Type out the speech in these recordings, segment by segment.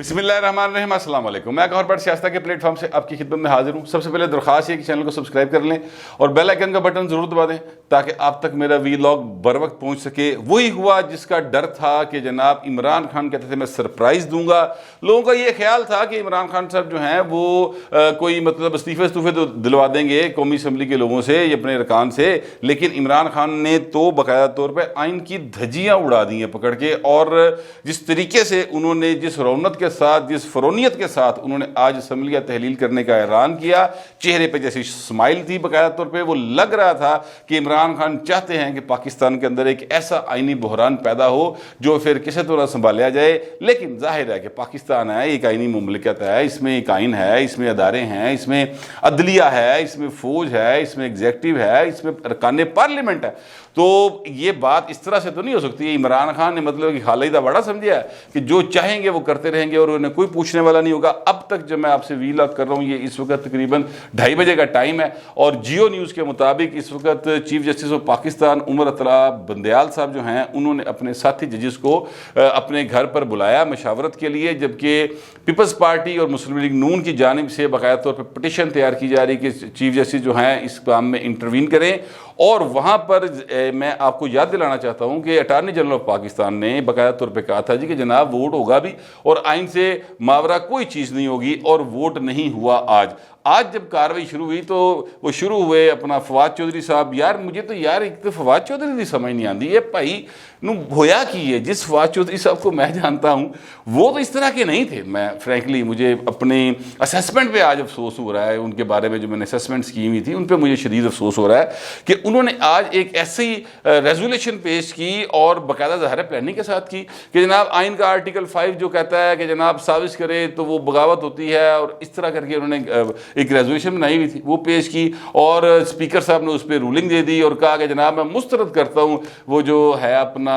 بسم اللہ الرحمن الرحیم، السلام علیکم۔ میں گورنمنٹ سیاست کے پلیٹ فارم سے آپ کی خدمت میں حاضر ہوں۔ سب سے پہلے درخواست ہے کہ چینل کو سبسکرائب کر لیں اور بیل آئیکن کا بٹن ضرور دبا دیں تاکہ آپ تک میرا ویلاگ بر وقت پہنچ سکے۔ وہی ہوا جس کا ڈر تھا کہ جناب عمران خان کہتے تھے میں سرپرائز دوں گا۔ لوگوں کا یہ خیال تھا کہ عمران خان صاحب جو ہیں وہ کوئی مطلب استعفے تو دلوا دیں گے قومی اسمبلی کے لوگوں سے یا اپنے ارکان سے، لیکن عمران خان نے تو باقاعدہ طور پہ آئین کی دھجیاں اڑا دی ہیں پکڑ کے، اور جس طریقے سے انہوں نے جس رونت کے ساتھ جس فرونیت کے ساتھ انہوں نے آج اسمبلیاں تحلیل کرنے کا اعلان کیا، چہرے پہ جیسی اسمائل تھی باقاعدہ طور پہ، وہ لگ رہا تھا کہ عمران خان چاہتے ہیں کہ پاکستان کے اندر ایک ایسا آئینی بحران پیدا ہو جو پھر کسی طرح سنبھالیا جائے۔ لیکن ظاہر ہے کہ پاکستان ہے، ایک آئینی مملکت ہے، اس میں ایک آئین ہے، اس میں ادارے ہیں، اس میں عدلیہ ہے، اس میں فوج ہے، اس میں ایگزیکٹو ہے، اس میں ارکان پارلیمنٹ ہے۔ تو یہ بات اس طرح سے تو نہیں ہو سکتی۔ عمران خان نے مطلب کہ خالدہ بڑا سمجھا ہے کہ جو چاہیں گے وہ کرتے رہیں گے اور انہیں کوئی پوچھنے والا نہیں ہوگا۔ اب تک جب میں آپ سے ویلاگ کر رہا ہوں، یہ اس وقت تقریباً 2:30 بجے کا ٹائم ہے، اور جیو نیوز کے مطابق اس وقت چیف جسٹس آف پاکستان عمر اطرا بندیال صاحب جو ہیں انہوں نے اپنے ساتھی ججز کو اپنے گھر پر بلایا مشاورت کے لیے، جبکہ پیپلز پارٹی اور مسلم لیگ نون کی جانب سے باقاعدہ طور پر پٹیشن تیار کی جا رہی کہ چیف جسٹس جو ہیں اس کام میں انٹروین کریں۔ اور وہاں پر میں آپ کو یاد دلانا چاہتا ہوں کہ اٹارنی جنرل آف پاکستان نے باقاعدہ طور پہ کہا تھا جی کہ جناب ووٹ ہوگا بھی اور آئین سے ماورا کوئی چیز نہیں ہوگی، اور ووٹ نہیں ہوا آج جب کاروائی شروع ہوئی تو وہ شروع ہوئے اپنا فواد چودھری صاحب۔ یار مجھے تو ایک تو فواد چودھری کی سمجھ نہیں آتی ہے بھائی نو ہویا کی ہے۔ جس فواد چودھری صاحب کو میں جانتا ہوں وہ تو اس طرح کے نہیں تھے۔ میں فرینکلی مجھے اپنے اسیسمنٹ پہ آج افسوس ہو رہا ہے، ان کے بارے میں جو میں نے اسیسمنٹس کی ہوئی تھی ان پہ مجھے شدید افسوس ہو رہا ہے کہ انہوں نے آج ایک ایسی ریزولیشن پیش کی اور باقاعدہ ظاہر پلاننگ کے ساتھ کی کہ جناب آئین کا آرٹیکل 5 جو کہتا ہے کہ جناب سازش کرے تو وہ بغاوت ہوتی ہے، اور اس طرح کر کے انہوں نے ایک ریزولوشن بنائی ہوئی تھی وہ پیش کی، اور اسپیکر صاحب نے اس پہ رولنگ دے دی اور کہا کہ جناب میں مسترد کرتا ہوں وہ جو ہے اپنا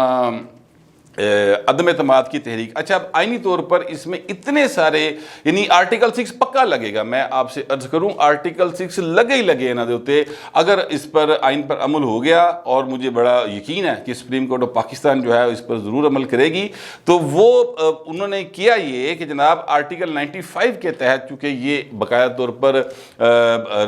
عدم اعتماد کی تحریک۔ اچھا، اب آئینی طور پر اس میں اتنے سارے یعنی آرٹیکل 6 پکا لگے گا، میں آپ سے عرض کروں آرٹیکل 6 لگے ہی لگے نہ دیتے اگر اس پر آئین پر عمل ہو گیا، اور مجھے بڑا یقین ہے کہ سپریم کورٹ آف پاکستان جو ہے اس پر ضرور عمل کرے گی۔ تو وہ انہوں نے کیا یہ کہ جناب آرٹیکل 95 کے تحت چونکہ یہ باقاعدہ طور پر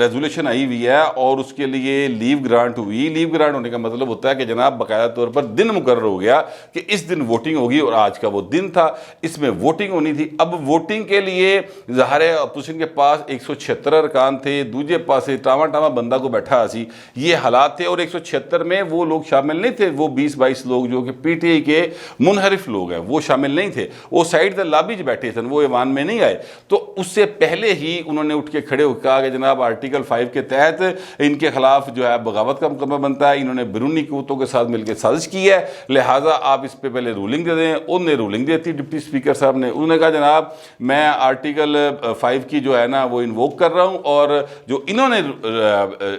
ریزولیشن آئی ہوئی ہے اور اس کے لیے لیو گرانٹ ہوئی، لیو گرانٹ ہونے کا مطلب ہوتا ہے کہ جناب باقاعدہ طور پر دن مقرر ہو گیا کہ اس دن ووٹنگ ہوگی، اور آج کا وہ دن تھا، اس میں ووٹنگ ہونی تھی۔ اب ووٹنگ کے لیے ظاہر ہے اپوزیشن کے پاس 176 ارکان تھے، دوسرے پاس ٹاما بندہ کو بیٹھا سی، یہ حالات تھے، اور 176 میں وہ لوگ شامل نہیں تھے، وہ 20-22 لوگ جو کہ پی ٹی آئی کے منحرف لوگ ہیں وہ شامل نہیں تھے، وہ سائیڈ دا لابی جو بیٹھے تھے وہ ایوان میں نہیں آئے۔ تو اس سے پہلے ہی انہوں نے اٹھ کے کھڑے ہو کہا کہ جناب آرٹیکل 5 کے تحت ان کے خلاف جو ہے بغاوت کا مقدمہ بنتا ہے، انہوں نے بیرونی قوتوں کے ساتھ مل کے سازش کی ہے، لہٰذا آپ اس پہ پہلے رولنگ دے دیں۔ انہوں نے رولنگ دی تھی ڈپٹی اسپیکر صاحب نے، انہوں نے کہا جناب میں آرٹیکل 5 کی جو ہے نا وہ انووک کر رہا ہوں، اور جو انہوں نے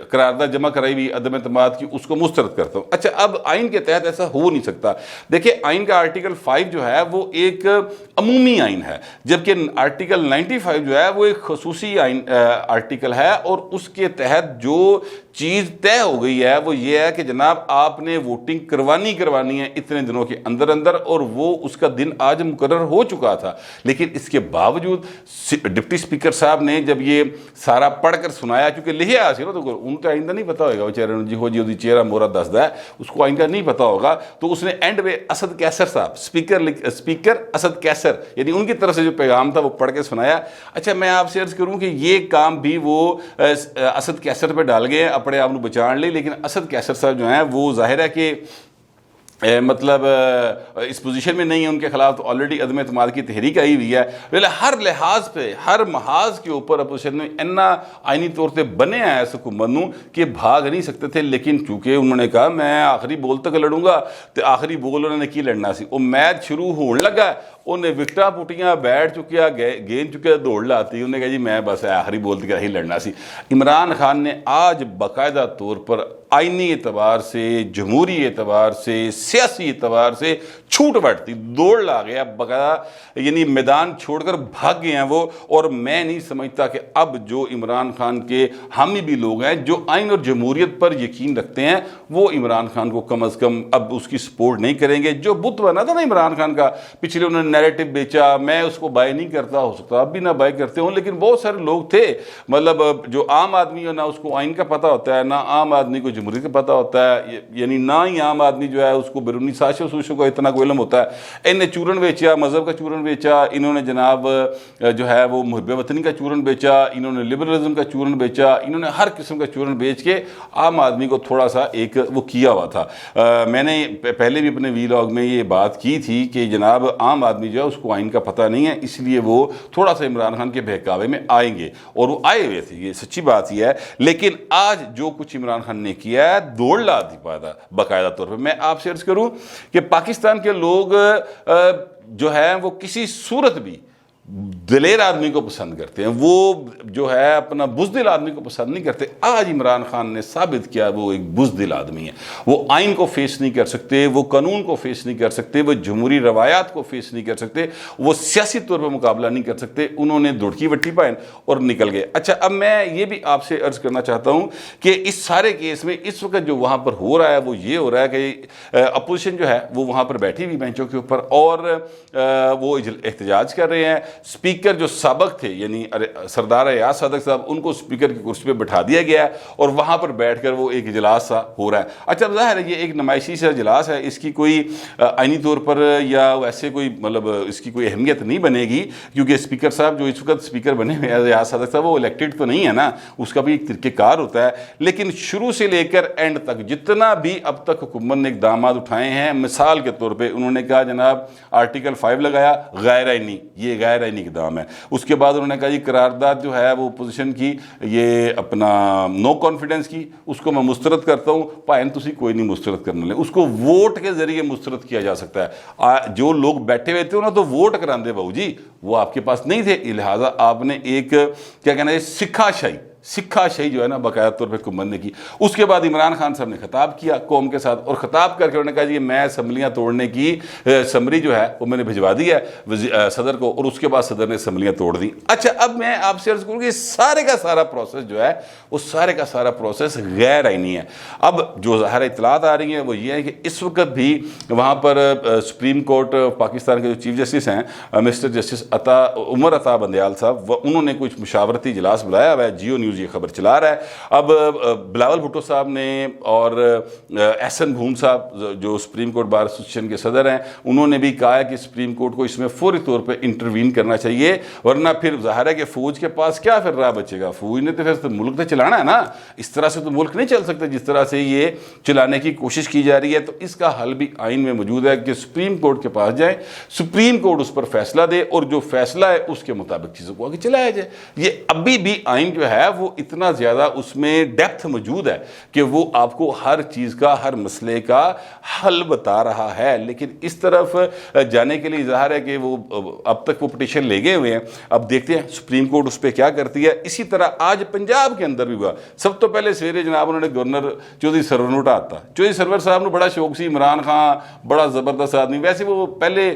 قرارداد جمع کرائی ہوئی عدم اعتماد کی اس کو مسترد کرتا ہوں۔ اچھا، اب آئین کے تحت ایسا ہو نہیں سکتا۔ دیکھیں آئین کا آرٹیکل 5 جو ہے وہ ایک عمومی آئین ہے، جبکہ آرٹیکل 95 جو ہے وہ ایک خصوصی آرٹیکل ہے، اور اس کے تحت جو چیز طے ہو گئی ہے وہ یہ ہے کہ جناب آپ نے ووٹنگ کروانی ہے اتنے دنوں کے اندر، اور وہ اس کا دن آج مقرر ہو چکا تھا۔ لیکن اس کے باوجود ڈپٹی اسپیکر صاحب نے جب یہ سارا پڑھ کر سنایا، چونکہ لکھے آسی نا تو ان کو آئندہ نہیں پتا ہوگا، بیچارے جی چہرہ مورا دستا ہے اس کو آئندہ نہیں پتا ہوگا، تو اس نے اینڈ پہ اسد کیسر صاحب اسپیکر اسد کیسر یعنی ان کی طرف سے جو پیغام تھا وہ پڑھ کے سنایا۔ اچھا، میں آپ سے عرض کروں کہ یہ کام بھی وہ اسد کیسر پہ ڈال گئے اپنے آپ کو بچان لے، لیکن اسد کیسر صاحب جو ہیں وہ ظاہر ہے کہ مطلب اس پوزیشن میں نہیں ہے، ان کے خلاف تو آلریڈی عدم اعتماد کی تحریک آئی ہوئی ہے۔ ہر لحاظ پہ ہر محاذ کے اوپر اپوزیشن میں اتنا آئینی طور سے بنے ہیں اس حکومت نوں کہ بھاگ نہیں سکتے تھے، لیکن چونکہ انہوں نے کہا میں آخری بول تک لڑوں گا، تو آخری بول انہوں نے کی لڑنا سی، وہ میچ شروع ہونے لگا، انہیں وکٹاں پٹیاں بیٹھ چکیا گیند چکیا دوڑ لاتی، انہوں نے کہا جی میں بس آخری بول تک ہی لڑنا سی۔ عمران خان نے آج باقاعدہ طور پر آئینی اعتبار سے، جمہوری اعتبار سے، سیاسی اعتبار سے چھوٹ بٹتی دوڑ لا گیا باقاعدہ، یعنی میدان چھوڑ کر بھاگ گئے ہیں وہ۔ اور میں نہیں سمجھتا کہ اب جو عمران خان کے حامی بھی لوگ ہیں جو آئین اور جمہوریت پر یقین رکھتے ہیں وہ عمران خان کو کم از کم اب اس کی سپورٹ نہیں کریں گے۔ جو بت بنا تھا نا عمران خان کا، پچھلے انہوں نے نیریٹو بیچا, میں اس کو بائی نہیں کرتا, ہو سکتا آپ بھی نہ بائی کرتے ہوں, لیکن بہت سارے لوگ تھے, مطلب جو عام آدمی ہے نہ اس کو آئین کا پتہ ہوتا ہے, نہ عام آدمی کو جمہوریت کا پتہ ہوتا ہے, یعنی نہ ہی عام آدمی جو ہے اس کو بیرونی سازشوں سوچوں کا اتنا کوئی علم ہوتا ہے. انہیں چورن بیچا, مذہب کا چورن بیچا, انہوں نے جناب جو ہے وہ محب وطنی کا چورن بیچا, انہوں نے لبرلزم کا چورن بیچا, انہوں نے ہر قسم کا چورن بیچ کے عام آدمی کو تھوڑا سا ایک وہ کیا ہوا تھا. میں نے پہلے بھی اپنے ویلاگ میں یہ بات کی تھی کہ جناب عام آدمی جو ہے اس کو آئین کا پتہ نہیں ہے, اس لیے وہ تھوڑا سا عمران خان کے بہکاوے میں آئیں گے, اور وہ آئے ہوئے تھے, یہ سچی بات یہ ہے. لیکن آج جو کچھ عمران خان نے کیا ہے دوڑ لا دی باقاعدہ طور پہ. میں آپ سے عرض کروں کہ پاکستان کے لوگ جو ہے وہ کسی صورت بھی دلیر آدمی کو پسند کرتے ہیں, وہ جو ہے اپنا بزدل آدمی کو پسند نہیں کرتے. آج عمران خان نے ثابت کیا وہ ایک بزدل آدمی ہے. وہ آئین کو فیس نہیں کر سکتے, وہ قانون کو فیس نہیں کر سکتے, وہ جمہوری روایات کو فیس نہیں کر سکتے, وہ سیاسی طور پر مقابلہ نہیں کر سکتے. انہوں نے دھڑکی وٹی پائن اور نکل گئے. اچھا, اب میں یہ بھی آپ سے عرض کرنا چاہتا ہوں کہ اس سارے کیس میں اس وقت جو وہاں پر ہو رہا ہے وہ یہ ہو رہا ہے کہ اپوزیشن جو ہے وہ وہاں پر بیٹھی ہوئی بینچوں کے اوپر اور وہ احتجاج کر رہے ہیں. اسپیکر جو سابق تھے یعنی سردار ایاز صادق صاحب, ان کو اسپیکر کی کرسی پہ بٹھا دیا گیا ہے اور وہاں پر بیٹھ کر وہ ایک اجلاس سا ہو رہا ہے. اچھا, ظاہر ہے یہ ایک نمائشی سا اجلاس ہے, اس کی کوئی آئینی طور پر یا ویسے کوئی مطلب اس کی کوئی اہمیت نہیں بنے گی, کیونکہ اسپیکر صاحب جو اس وقت اسپیکر بنے ہوئے ہیں ایاز صادق صاحب, وہ الیکٹڈ تو نہیں ہے نا, اس کا بھی ایک طریقہ کار ہوتا ہے. لیکن شروع سے لے کر اینڈ تک جتنا بھی اب تک حکومت نے اقدامات اٹھائے ہیں, مثال کے طور پہ انہوں نے کہا جناب آرٹیکل 5 لگایا, غیر آئینی, یہ غیر آئینی اقدام ہے. اس کے بعد انہوں نے کہا یہ قرارداد جو ہے وہ اپوزیشن کی, یہ اپنا نو کانفیڈنس کی, اس کو میں مسترد کرتا ہوں. پائن تسی کوئی نہیں مسترد کرنے لیں, اس کو ووٹ کے ذریعے مسترد کیا جا سکتا ہے. جو لوگ بیٹھے ہوئے تھے انہوں نے تو ووٹ کراندے بہو جی, وہ آپ کے پاس نہیں تھے, لہٰذا آپ نے ایک کیا کہنا ہے سکھا شاہی جو ہے نا باقاعدہ طور پہ حکومت نے کی. اس کے بعد عمران خان صاحب نے خطاب کیا قوم کے ساتھ, اور خطاب کر کے انہوں نے کہا جی میں اسمبلیاں توڑنے کی سمری جو ہے وہ میں نے بھجوا دی ہے صدر کو, اور اس کے بعد صدر نے اسمبلیاں توڑ دی. اچھا, اب میں آپ سے عرض کروں کہ سارے کا سارا پروسیس جو ہے وہ سارے کا سارا پروسیس غیر آئینی ہے. اب جو ظاہر اطلاعات آ رہی ہیں وہ یہ ہے کہ اس وقت بھی وہاں پر سپریم کورٹ پاکستان کے جو چیف جسٹس ہیں مسٹر جسٹس عمر عطا بندیال صاحب, انہوں نے کچھ مشاورتی اجلاس بلایا ہوا ہے. جیو نیوز یہ خبر چلا رہا ہے. اب بلاول بھٹو صاحب نے اور احسن بھون صاحب جو سپریم کورٹ بار ایسوسیشن کے صدر ہیں, انہوں نے بھی کہا ہے کہ سپریم کورٹ کو اس میں فوری طور پہ انٹروین کرنا چاہیے, ورنہ پھر ظاہر ہے کہ فوج کے پاس کیا پھر راہ بچے گا. فوج نے تو پھر ملک تو چلانا ہے نا, اس طرح سے تو ملک نہیں چل سکتا جس طرح سے یہ چلانے کی کوشش کی جا رہی ہے. تو اس کا حل بھی آئین میں موجود ہے کہ سپریم کورٹ کے پاس جائیں, سپریم کورٹ اس پر فیصلہ دے, اور جو فیصلہ ہے اس کے مطابق چیزوں کو آگے چلایا جائے. یہ ابھی بھی آئین جو ہے وہ اتنا زیادہ اس میں ڈیپتھ موجود ہے کہ وہ آپ کو ہر چیز کا, ہر مسئلے کا حل بتا رہا ہے. لیکن اس طرف جانے کے لیے ظاہر ہے کہ وہ اب تک وہ پٹیشن لے گئے ہوئے ہیں. اب دیکھتے ہیں سپریم کورٹ اس پہ کیا کرتی ہے. اسی طرح آج پنجاب کے اندر بھی ہوا. سب تو پہلے سویرے جناب انہوں نے گورنر چودھری سرور نو اٹھاتا. چودھری سرور صاحب نے بڑا شوق سی, عمران خان بڑا زبردست آدمی, ویسے وہ پہلے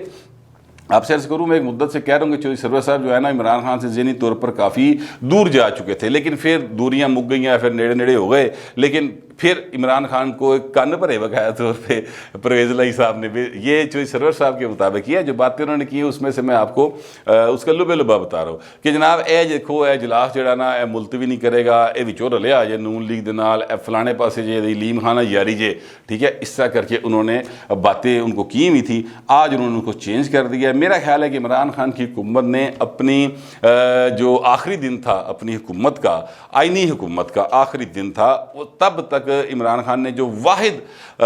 آپ سے عرض کروں میں ایک مدت سے کہہ رہا ہوں کہ چودھری سرور صاحب جو ہے نا عمران خان سے ذہنی طور پر کافی دور جا چکے تھے, لیکن پھر دوریاں مک گئی ہیں, پھر نیڑے نیڑے ہو گئے. لیکن پھر عمران خان کو ایک کان پر بقایا طور پہ پرویز الہی صاحب نے بھی یہ چودھری سرور صاحب کے مطابق کیا. جو باتیں انہوں نے کی اس میں سے میں آپ کو اس کا لبے لبا بتا رہا ہوں کہ جناب اے دیکھو اے اجلاس جڑا نا اے ملتوی نہیں کرے گا, اے وچوں رلیا جے نون لیگ دے نال, اے فلانے پاسے جے علیم خانہ یاری جے, ٹھیک ہے. اس طرح کر کے انہوں نے باتیں ان کو کی ہوئی تھی. آج انہوں نے ان کو چینج کر دیا. میرا خیال ہے کہ عمران خان کی حکومت نے اپنی جو آخری دن تھا اپنی حکومت کا, آئینی حکومت کا آخری دن تھا, وہ تب تک عمران خان نے جو واحد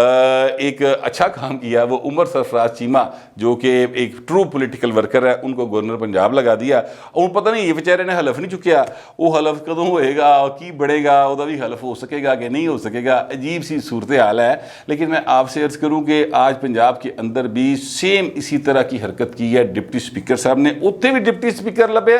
ایک اچھا کام کیا وہ عمر سرفراز چیمہ جو کہ ایک ٹرو پولیٹیکل ورکر ہے, ان کو گورنر پنجاب لگا دیا. اور پتہ نہیں یہ بیچارے نے حلف نہیں چکیا, وہ حلف کدوں ہوئے گا اور کی بڑھے گا, وہ بھی حلف ہو سکے گا کہ نہیں ہو سکے گا. عجیب سی صورتحال ہے. لیکن میں آپ سے عرض کروں کہ آج پنجاب کے اندر بھی سیم اسی طرح کی حرکت کی ہے ڈپٹی اسپیکر صاحب نے. اتنے بھی ڈپٹی اسپیکر لبیا,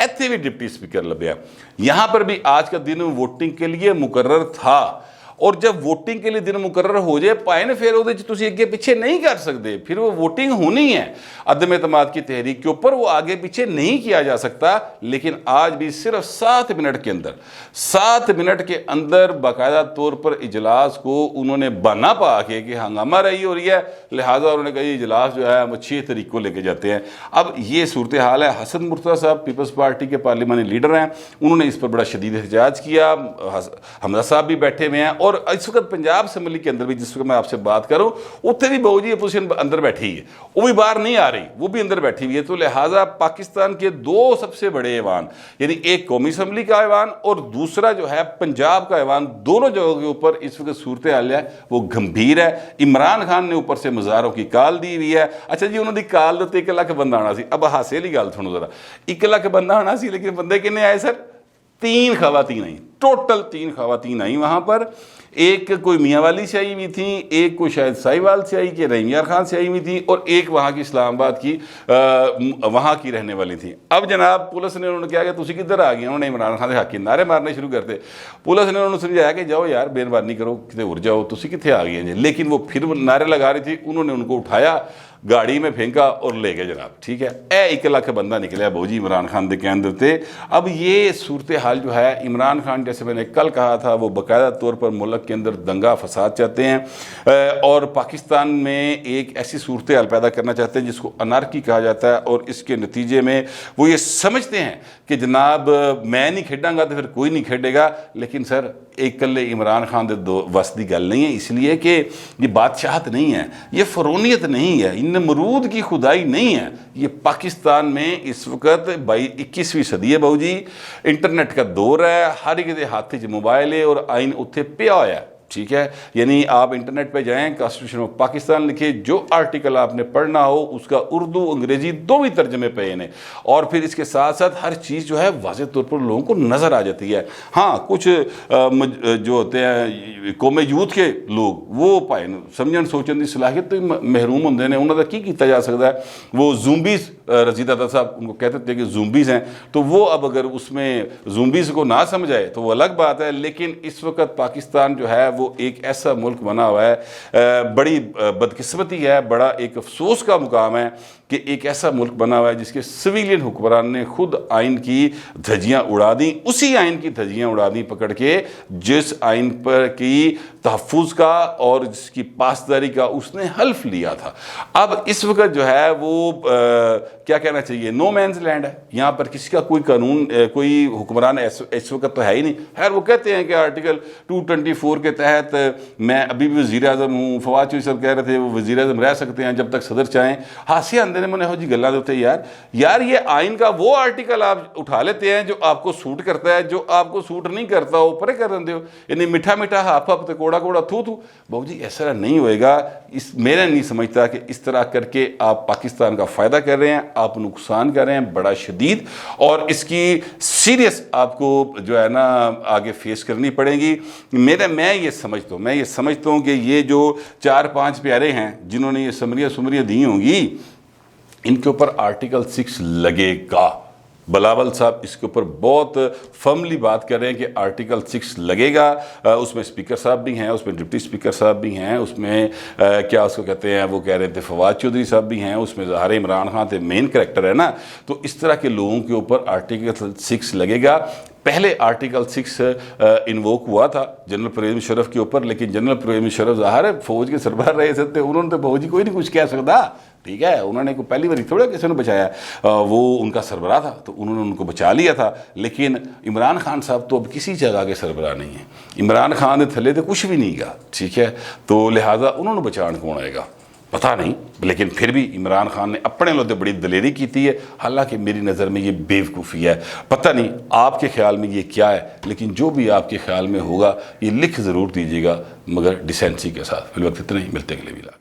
ایتھے بھی ڈپٹی اسپیکر لبیا. یہاں پر بھی آج کا دن ووٹنگ کے لیے مقرر تھا, اور جب ووٹنگ کے لیے دن مقرر ہو جائے پائے نا پھر وہ تسی اگے پیچھے نہیں کر سکتے, پھر وہ ووٹنگ ہونی ہے عدم اعتماد کی تحریک کے اوپر, وہ آگے پیچھے نہیں کیا جا سکتا. لیکن آج بھی صرف 7 منٹ کے اندر باقاعدہ طور پر اجلاس کو انہوں نے بنا پا کے کہ ہنگامہ رہی ہو رہی ہے, لہٰذا انہوں نے کہا یہ اجلاس جو ہے ہم اچھی طریقوں لے کے جاتے ہیں. اب یہ صورتحال ہے. حسن مرتضیٰ صاحب پیپلز پارٹی کے پارلیمانی لیڈر ہیں, انہوں نے اس پر بڑا شدید احتجاج کیا. حمزہ صاحب بھی بیٹھے ہوئے ہیں, اور اس وقت پنجاب اسمبلی کے اندر بھی جس وقت میں آپ سے بات کروں اتنے بھی بہو جی اپوزیشن اندر بیٹھی ہے, وہ بھی باہر نہیں آ رہی, وہ بھی اندر بیٹھی ہوئی ہے. تو لہٰذا پاکستان کے 2 سب سے بڑے ایوان, یعنی ایک قومی اسمبلی کا ایوان اور دوسرا جو ہے پنجاب کا ایوان, دونوں جگہوں کے اوپر اس وقت صورتحال ہے وہ گمبھیر ہے. عمران خان نے اوپر سے مظاہروں کی کال دی ہوئی ہے. اچھا جی انہوں نے کال دیتے 1 لاکھ بندہ آنا سی. اب ہاسے والی گل سنو ذرا, 1 لاکھ بندہ آنا سی لیکن بندے کتنے آئے سر؟ 3 خواتین آئیں, ٹوٹل 3 خواتین آئیں وہاں پر. ایک کوئی میاں والی سے آئی ہوئی تھیں, ایک کوئی شاید سائیوال سے آئی کہ رحیم یار خان سے آئی ہوئی تھیں, اور ایک وہاں کی اسلام آباد کی وہاں کی رہنے والی تھیں. اب جناب پولیس نے انہوں نے کیا کہ تسی کدھر آ گئے, انہوں نے عمران خان کے حق کے نعرے مارنے شروع کرتے. پولیس نے انہوں نے سمجھایا کہ جاؤ یار مہربانی کرو کتے اڑ جاؤ, تسی کتنے آ گئے ہیں. لیکن وہ پھر نعرے لگا رہی تھی, انہوں نے ان کو اٹھایا, گاڑی میں پھینکا اور لے گئے جناب. ٹھیک ہے, 1 لاکھ بندہ نکلیا بہو جی عمران خان دے کے اندر تھے. اب یہ صورتحال جو ہے, عمران خان جیسے میں نے کل کہا تھا وہ باقاعدہ طور پر ملک کے اندر دنگا فساد چاہتے ہیں, اور پاکستان میں ایک ایسی صورتحال پیدا کرنا چاہتے ہیں جس کو انارکی کہا جاتا ہے. اور اس کے نتیجے میں وہ یہ سمجھتے ہیں کہ جناب میں نہیں کھیڈاں گا تو پھر کوئی نہیں کھیڈے گا. لیکن سر ایک کلے عمران خان دے وس دی گل نہیں ہے, اس لیے کہ یہ بادشاہت نہیں ہے, یہ فرونیت نہیں ہے, نمرود کی خدائی نہیں ہے. یہ پاکستان میں اس وقت 21ویں صدی ہے بہو جی, انٹرنیٹ کا دور ہے, ہر ایک دے ہاتھ وچ موبائل ہے اور آئین اتھے پیا ہوا ہے. ٹھیک ہے, یعنی آپ انٹرنیٹ پہ جائیں, کانسٹیٹیوشن آف پاکستان لکھے, جو آرٹیکل آپ نے پڑھنا ہو اس کا اردو انگریزی دونوں ترجمے پہ ہیں, اور پھر اس کے ساتھ ساتھ ہر چیز جو ہے واضح طور پر لوگوں کو نظر آ جاتی ہے. ہاں کچھ جو ہوتے ہیں قوم یوتھ کے لوگ وہ پائے سمجھن سوچن کی صلاحیت تو محروم ہوتے ہیں, انہوں کا کی کیتا جا سکتا ہے. وہ زومبیز رضی دادا صاحب ان کو کہتے تھے کہ زومبیز ہیں, تو وہ اب اگر اس میں زومبیز کو نہ سمجھائے تو وہ الگ بات ہے. لیکن اس وقت پاکستان جو ہے وہ ایک ایسا ملک بنا ہوا ہے, بڑی بدقسمتی ہے, بڑا ایک افسوس کا مقام ہے کہ ایک ایسا ملک بنا ہوا ہے جس کے سویلین حکمران نے خود آئین کی دھجیاں اڑا دیں, اسی آئین کی دھجیاں اڑا دیں پکڑ کے جس آئین پر کی تحفظ کا اور جس کی پاسداری کا اس نے حلف لیا تھا. اب اس وقت جو ہے وہ کیا کہنا چاہیے, نو مینز لینڈ ہے, یہاں پر کسی کا کوئی قانون کوئی حکمران اس وقت تو ہے ہی نہیں. خیر وہ کہتے ہیں کہ آرٹیکل 224 کے تحت میں ابھی بھی وزیر اعظم ہوں, فواد چوہدری صاحب کہہ رہے تھے وہ وزیر اعظم رہ سکتے ہیں جب تک صدر چاہیں. ہاسے آندے نے منہ ہو جی گلاں دیتے یار یہ آئین کا وہ آرٹیکل آپ اٹھا لیتے ہیں جو آپ کو سوٹ کرتا ہے, جو آپ کو سوٹ نہیں کرتا وہ پرے کر دیتے ہو, یعنی میٹھا میٹھا ہاپ ہاپ تے کوڑا کوڑا تھو تھو. بہو جی ایسا نہیں ہوئے گا. میرا نہیں سمجھتا کہ اس طرح کر کے آپ پاکستان کا فائدہ کر رہے ہیں, آپ نقصان کر رہے ہیں بڑا شدید, اور اس کی سیریس آپ کو جو ہے نا آگے فیس کرنی پڑے گی. میں یہ سمجھتا ہوں کہ یہ جو 4-5 پیارے ہیں جنہوں نے یہ سمریاں دی ہوں گی, ان کے اوپر آرٹیکل 6 لگے گا. بلاول صاحب اس کے اوپر بہت فرملی بات کر رہے ہیں کہ آرٹیکل 6 لگے گا. اس میں اسپیکر صاحب بھی ہیں, اس میں ڈپٹی اسپیکر صاحب بھی ہیں, اس میں کیا اس کو کہتے ہیں وہ کہہ رہے تھے فواد چودھری صاحب بھی ہیں, اس میں ظاہر عمران خان تھے مین کریکٹر ہے نا. تو اس طرح کے لوگوں کے اوپر آرٹیکل 6 لگے گا. پہلے آرٹیکل 6 انووک ہوا تھا جنرل پرویز مشرف کے اوپر, لیکن جنرل پرویز مشرف ظاہر ہے فوج کے سربراہ رہے تھے, انہوں نے تو فوجی کوئی نہیں کچھ کہہ سکتا. ٹھیک ہے, انہوں نے پہلی بار تھوڑا کسی نے بچایا, وہ ان کا سربراہ تھا تو انہوں نے ان کو بچا لیا تھا. لیکن عمران خان صاحب تو اب کسی جگہ کے سربراہ نہیں ہیں, عمران خان نے تھلے تو کچھ بھی نہیں گا. ٹھیک ہے, تو لہٰذا انہوں نے بچان کون آئے گا پتہ نہیں. لیکن پھر بھی عمران خان نے اپنے لوتے بڑی دلیری کی تھی ہے, حالانکہ میری نظر میں یہ بیوقوفی ہے. پتہ نہیں آپ کے خیال میں یہ کیا ہے, لیکن جو بھی آپ کے خیال میں ہوگا یہ لکھ ضرور دیجیے گا, مگر ڈیسینسی کے ساتھ. فی الوقت اتنا ہی, ملتے ہیں اگلے ویلاگ.